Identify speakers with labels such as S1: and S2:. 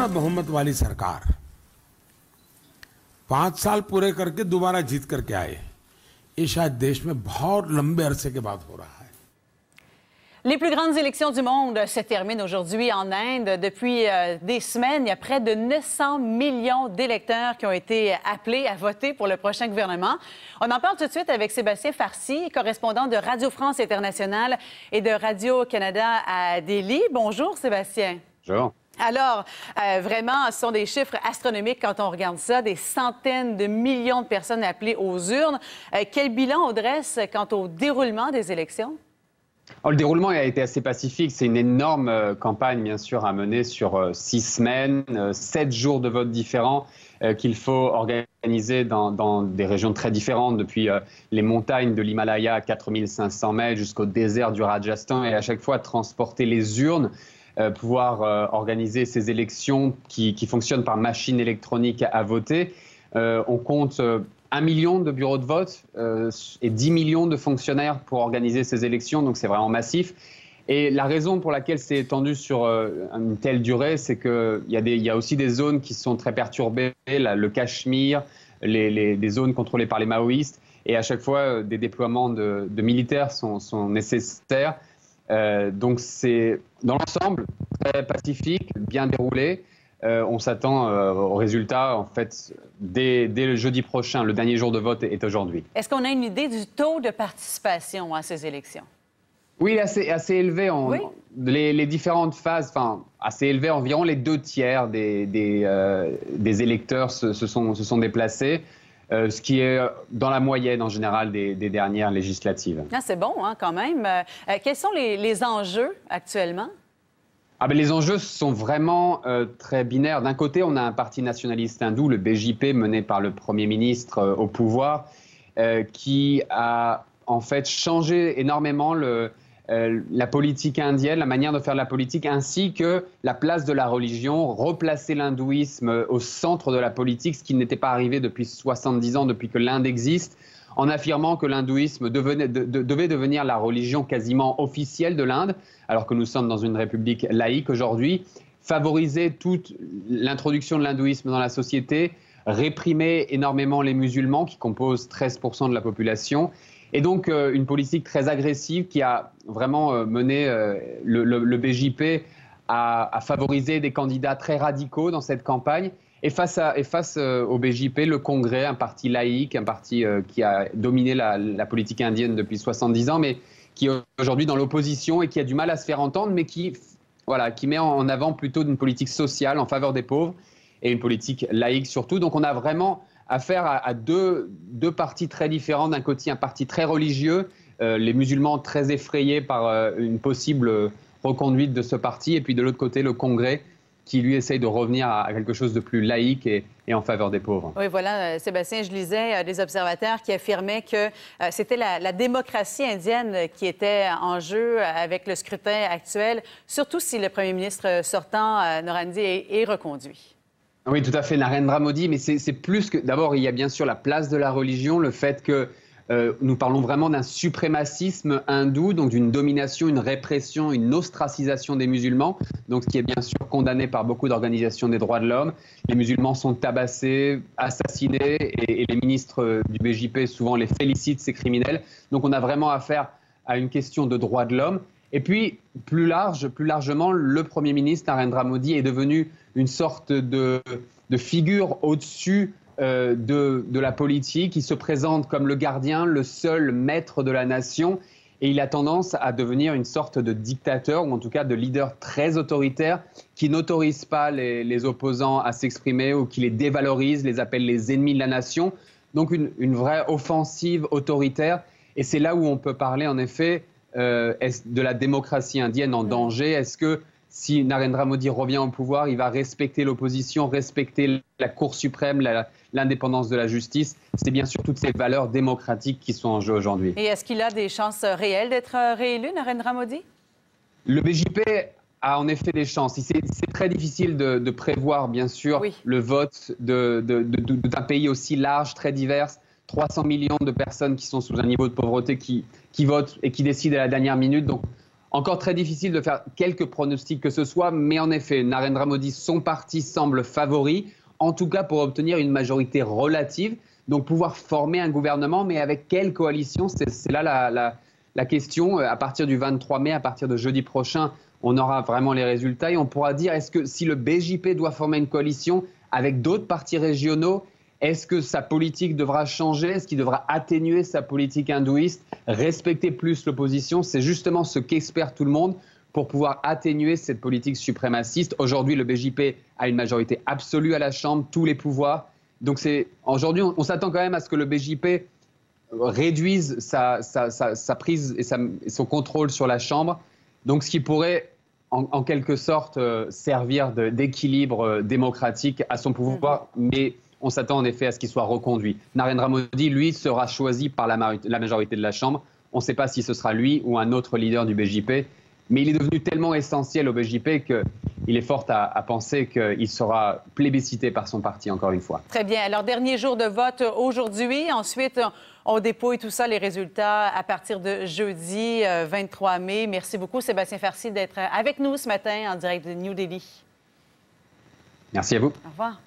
S1: पूर्ण बहुमत वाली सरकार 5 साल पूरे करके दोबारा जीत करके आए, ये शायद देश में बहुत लंबे अरसे के बाद हो रहा है।
S2: Les plus grandes élections du monde se terminent aujourd'hui en Inde. Depuis des semaines, il y a près de 900 millions d'électeurs qui ont été appelés à voter pour le prochain gouvernement. On en parle tout de suite avec Sébastien Farcy, correspondant de Radio France Internationale et de Radio-Canada à Delhi. Bonjour Sébastien.
S3: Bonjour.
S2: Alors, vraiment, ce sont des chiffres astronomiques quand on regarde ça, des centaines de millions de personnes appelées aux urnes. Quel bilan on dresse quant au déroulement des élections?
S3: Alors, le déroulement a été assez pacifique. C'est une énorme campagne, bien sûr, à mener sur 6 semaines, 7 jours de vote différents qu'il faut organiser dans des régions très différentes, depuis les montagnes de l'Himalaya à 4500 mètres jusqu'au désert du Rajasthan, et à chaque fois transporter les urnes, pouvoir organiser ces élections qui fonctionnent par machine électronique à voter. On compte 1 million de bureaux de vote et 10 millions de fonctionnaires pour organiser ces élections, donc c'est vraiment massif. Et la raison pour laquelle c'est étendu sur une telle durée, c'est qu'il y a aussi des zones qui sont très perturbées, le Cachemire, des zones contrôlées par les maoïstes, et à chaque fois des déploiements de militaires sont nécessaires. Donc c'est dans l'ensemble très pacifique, bien déroulé. On s'attend au résultat, en fait, dès le jeudi prochain. Le dernier jour de vote est aujourd'hui.
S2: Est-ce qu'on a une idée du taux de participation à ces élections?
S3: Oui, assez élevé.
S2: Oui?
S3: Les différentes phases, enfin, assez élevé. Environ les 2/3 des électeurs se sont déplacés, ce qui est dans la moyenne, en général, des dernières législatives.
S2: Ah, c'est bon, hein, quand même. Quels sont les enjeux actuellement?
S3: Les enjeux sont vraiment très binaires. D'un côté, on a un parti nationaliste hindou, le BJP, mené par le Premier ministre au pouvoir, qui a en fait changé énormément la politique indienne, la manière de faire la politique, ainsi que la place de la religion, replacer l'hindouisme au centre de la politique, ce qui n'était pas arrivé depuis 70 ans, depuis que l'Inde existe, en affirmant que l'hindouisme devait devenir la religion quasiment officielle de l'Inde, alors que nous sommes dans une république laïque aujourd'hui, favoriser toute l'introduction de l'hindouisme dans la société, réprimer énormément les musulmans, qui composent 13% de la population, et donc une politique très agressive qui a vraiment mené le BJP à favoriser des candidats très radicaux dans cette campagne. Et face au BJP, le Congrès, un parti laïque, un parti qui a dominé la politique indienne depuis 70 ans, mais qui est aujourd'hui dans l'opposition et qui a du mal à se faire entendre, mais qui met en avant plutôt une politique sociale en faveur des pauvres et une politique laïque surtout. Donc on a vraiment affaire à deux partis très différents. D'un côté, un parti très religieux, les musulmans très effrayés par une possible reconduite de ce parti, et puis de l'autre côté, le Congrès, qui lui essaye de revenir à quelque chose de plus laïque et en faveur des pauvres.
S2: Oui, voilà, Sébastien, je lisais des observateurs qui affirmaient que c'était la démocratie indienne qui était en jeu avec le scrutin actuel, surtout si le premier ministre sortant, Narendra, est reconduit.
S3: Oui, tout à fait, Narendra Modi, mais c'est plus que... D'abord, il y a bien sûr la place de la religion, le fait que nous parlons vraiment d'un suprémacisme hindou, donc d'une domination, une répression, une ostracisation des musulmans, donc ce qui est bien sûr condamné par beaucoup d'organisations des droits de l'homme. Les musulmans sont tabassés, assassinés, et les ministres du BJP souvent les félicitent, ces criminels. Donc on a vraiment affaire à une question de droits de l'homme. Et puis, plus largement, le Premier ministre Narendra Modi est devenu une sorte de figure au-dessus de la politique. Il se présente comme le gardien, le seul maître de la nation, et il a tendance à devenir une sorte de dictateur, ou en tout cas de leader très autoritaire, qui n'autorise pas les opposants à s'exprimer, ou qui les dévalorise, les appelle les ennemis de la nation. Donc une vraie offensive autoritaire, et c'est là où on peut parler en effet de la démocratie indienne en danger. Est-ce que si Narendra Modi revient au pouvoir, il va respecter l'opposition, respecter la Cour suprême, l'indépendance de la justice? C'est bien sûr toutes ces valeurs démocratiques qui sont en jeu aujourd'hui.
S2: Et est-ce qu'il a des chances réelles d'être réélu, Narendra Modi?
S3: Le BJP a en effet des chances. C'est très difficile de prévoir, bien sûr, le vote d'un pays aussi large, très divers. 300 millions de personnes qui sont sous un niveau de pauvreté qui votent et qui décident à la dernière minute. Donc, Encore très difficile de faire quelques pronostics que ce soit, mais en effet, Narendra Modi, son parti semble favori, en tout cas pour obtenir une majorité relative, donc pouvoir former un gouvernement, mais avec quelle coalition? C'est là la question. À partir du 23 mai, à partir de jeudi prochain, on aura vraiment les résultats et on pourra dire est-ce que si le BJP doit former une coalition avec d'autres partis régionaux, est-ce que sa politique devra changer? Est-ce qu'il devra atténuer sa politique hindouiste, respecter plus l'opposition? C'est justement ce qu'espère tout le monde pour pouvoir atténuer cette politique suprémaciste. Aujourd'hui, le BJP a une majorité absolue à la Chambre, tous les pouvoirs. Donc aujourd'hui, on s'attend quand même à ce que le BJP réduise sa prise et son contrôle sur la Chambre. Donc ce qui pourrait en quelque sorte servir d'équilibre démocratique à son pouvoir, mais on s'attend en effet à ce qu'il soit reconduit. Narendra Modi, lui, sera choisi par la majorité de la Chambre. On ne sait pas si ce sera lui ou un autre leader du BJP, mais il est devenu tellement essentiel au BJP qu'il est fort à penser qu'il sera plébiscité par son parti, encore une fois.
S2: Très bien. Alors, dernier jour de vote aujourd'hui. Ensuite, on dépouille tout ça, les résultats, à partir de jeudi 23 mai. Merci beaucoup, Sébastien Farcy, d'être avec nous ce matin en direct de New Delhi.
S3: Merci à vous.
S2: Au revoir.